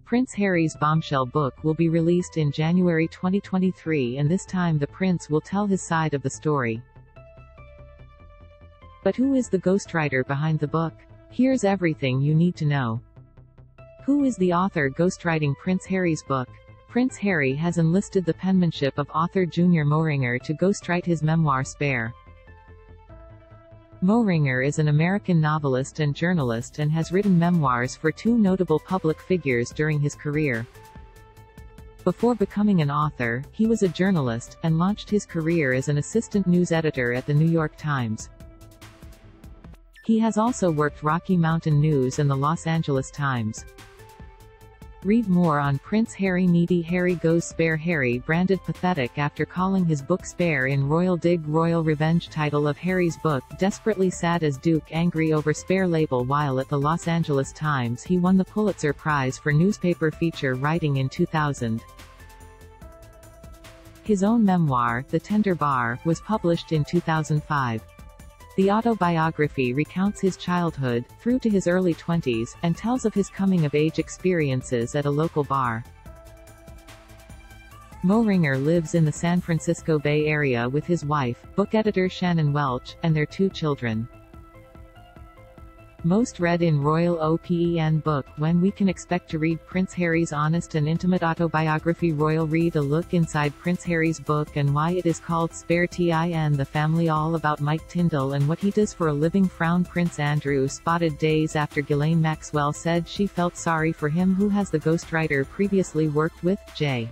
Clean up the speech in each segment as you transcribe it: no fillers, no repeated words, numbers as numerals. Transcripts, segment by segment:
Prince Harry's bombshell book will be released in January 2023, and this time the prince will tell his side of the story. But who is the ghostwriter behind the book? Here's everything you need to know. Who is the author ghostwriting Prince Harry's book? Prince Harry has enlisted the penmanship of author JR Moehringer to ghostwrite his memoir Spare. Moehringer is an American novelist and journalist and has written memoirs for two notable public figures during his career. Before becoming an author, he was a journalist, and launched his career as an assistant news editor at the New York Times. He has also worked Rocky Mountain News and the Los Angeles Times. Read more on Prince Harry. Needy Harry goes spare. Harry branded pathetic after calling his book Spare in Royal Dig. Royal Revenge. Title of Harry's book, desperately sad as Duke angry over Spare label. While at the Los Angeles Times, he won the Pulitzer Prize for newspaper feature writing in 2000. His own memoir, The Tender Bar, was published in 2005. The autobiography recounts his childhood, through to his early 20s, and tells of his coming-of-age experiences at a local bar. Moehringer lives in the San Francisco Bay Area with his wife, book editor Shannon Welch, and their two children. Most read in Royal OPEN book. When we can expect to read Prince Harry's honest and intimate autobiography. Royal read a look inside Prince Harry's book and why it is called Spare. The family all about Mike Tyndall and what he does for a living. Frown. Prince Andrew spotted days after Ghislaine Maxwell said she felt sorry for him. Who has the ghostwriter previously worked with? JR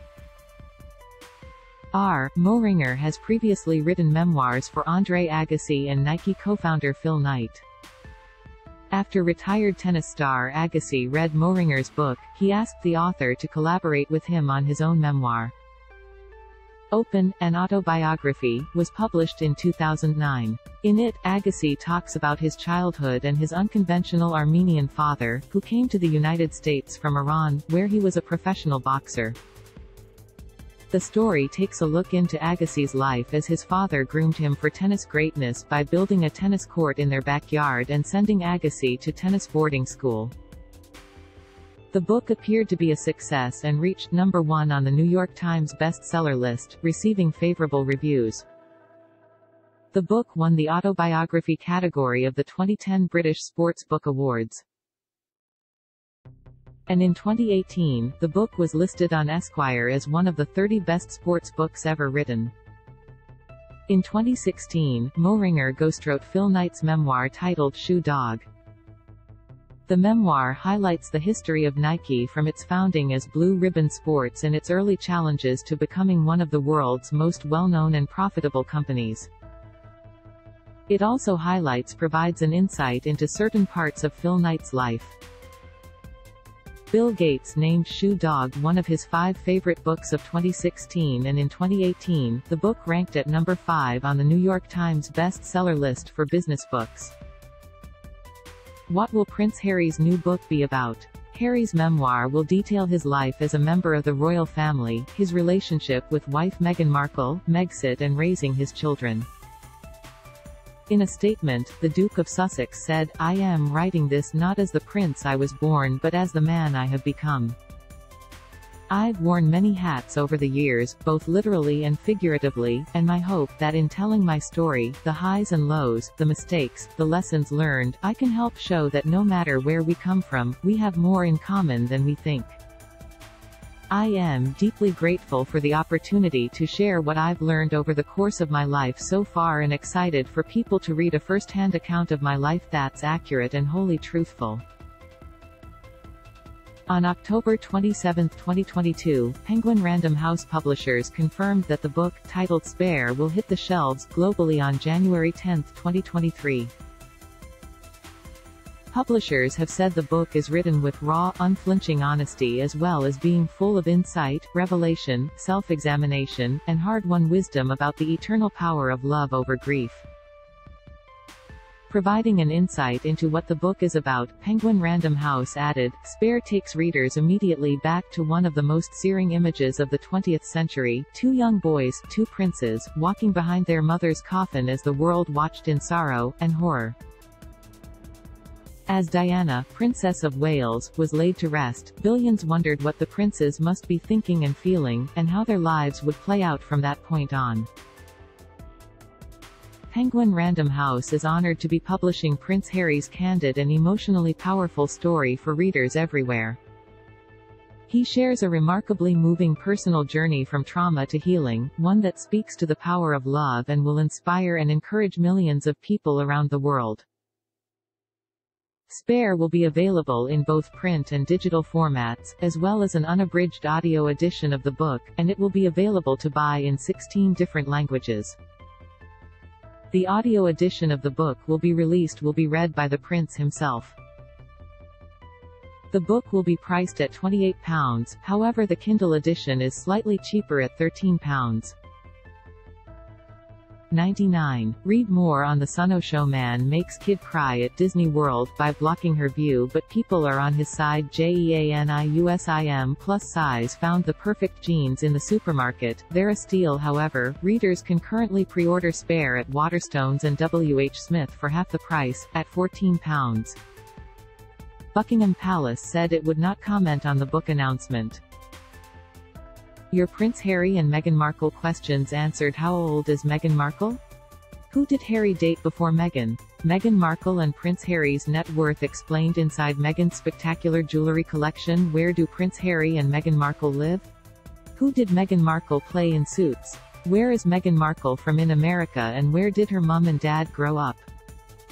Moehringer has previously written memoirs for Andre Agassi and Nike co-founder Phil Knight. After retired tennis star Agassi read Moehringer's book, he asked the author to collaborate with him on his own memoir. Open, an autobiography, was published in 2009. In it, Agassi talks about his childhood and his unconventional Armenian father, who came to the United States from Iran, where he was a professional boxer. The story takes a look into Agassi's life as his father groomed him for tennis greatness by building a tennis court in their backyard and sending Agassi to tennis boarding school. The book appeared to be a success and reached #1 on the New York Times bestseller list, receiving favorable reviews. The book won the autobiography category of the 2010 British Sports Book Awards. And in 2018, the book was listed on Esquire as one of the 30 best sports books ever written. In 2016, Moehringer ghostwrote Phil Knight's memoir titled Shoe Dog. The memoir highlights the history of Nike from its founding as Blue Ribbon Sports and its early challenges to becoming one of the world's most well-known and profitable companies. It also provides an insight into certain parts of Phil Knight's life. Bill Gates named Shoe Dog one of his 5 favorite books of 2016, and in 2018, the book ranked at number 5 on the New York Times bestseller list for business books. What will Prince Harry's new book be about? Harry's memoir will detail his life as a member of the royal family, his relationship with wife Meghan Markle, Megxit, and raising his children. In a statement, the Duke of Sussex said, "I am writing this not as the prince I was born but as the man I have become. I've worn many hats over the years, both literally and figuratively, and my hope that in telling my story, the highs and lows, the mistakes, the lessons learned, I can help show that no matter where we come from, we have more in common than we think. I am deeply grateful for the opportunity to share what I've learned over the course of my life so far and excited for people to read a first-hand account of my life that's accurate and wholly truthful." On October 27, 2022, Penguin Random House Publishers confirmed that the book, titled Spare, will hit the shelves globally on January 10, 2023. Publishers have said the book is written with raw, unflinching honesty as well as being full of insight, revelation, self-examination, and hard-won wisdom about the eternal power of love over grief. Providing an insight into what the book is about, Penguin Random House added, Spare takes readers immediately back to one of the most searing images of the 20th century, 2 young boys, 2 princes, walking behind their mother's coffin as the world watched in sorrow and horror. As Diana, Princess of Wales, was laid to rest, billions wondered what the princes must be thinking and feeling, and how their lives would play out from that point on. Penguin Random House is honored to be publishing Prince Harry's candid and emotionally powerful story for readers everywhere. He shares a remarkably moving personal journey from trauma to healing, one that speaks to the power of love and will inspire and encourage millions of people around the world. Spare will be available in both print and digital formats, as well as an unabridged audio edition of the book, and it will be available to buy in 16 different languages. The audio edition of the book will be read by the prince himself. The book will be priced at £28, however the Kindle edition is slightly cheaper at £13.99. Read more on the Sunno Show. Man makes kid cry at Disney World by blocking her view, but people are on his side. JEANIUSIM plus size found the perfect jeans in the supermarket. They're a steal. However, readers can currently pre-order Spare at Waterstones and WH Smith for half the price, at £14. Buckingham Palace said it would not comment on the book announcement. Your Prince Harry and Meghan Markle questions answered. How old is Meghan Markle? Who did Harry date before Meghan? Meghan Markle and Prince Harry's net worth explained inside Meghan's spectacular jewelry collection. Where do Prince Harry and Meghan Markle live? Who did Meghan Markle play in Suits? Where is Meghan Markle from in America, and where did her mum and dad grow up?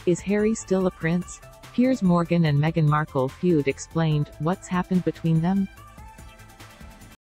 Is Harry still a prince? Piers Morgan and Meghan Markle feud explained. What's happened between them?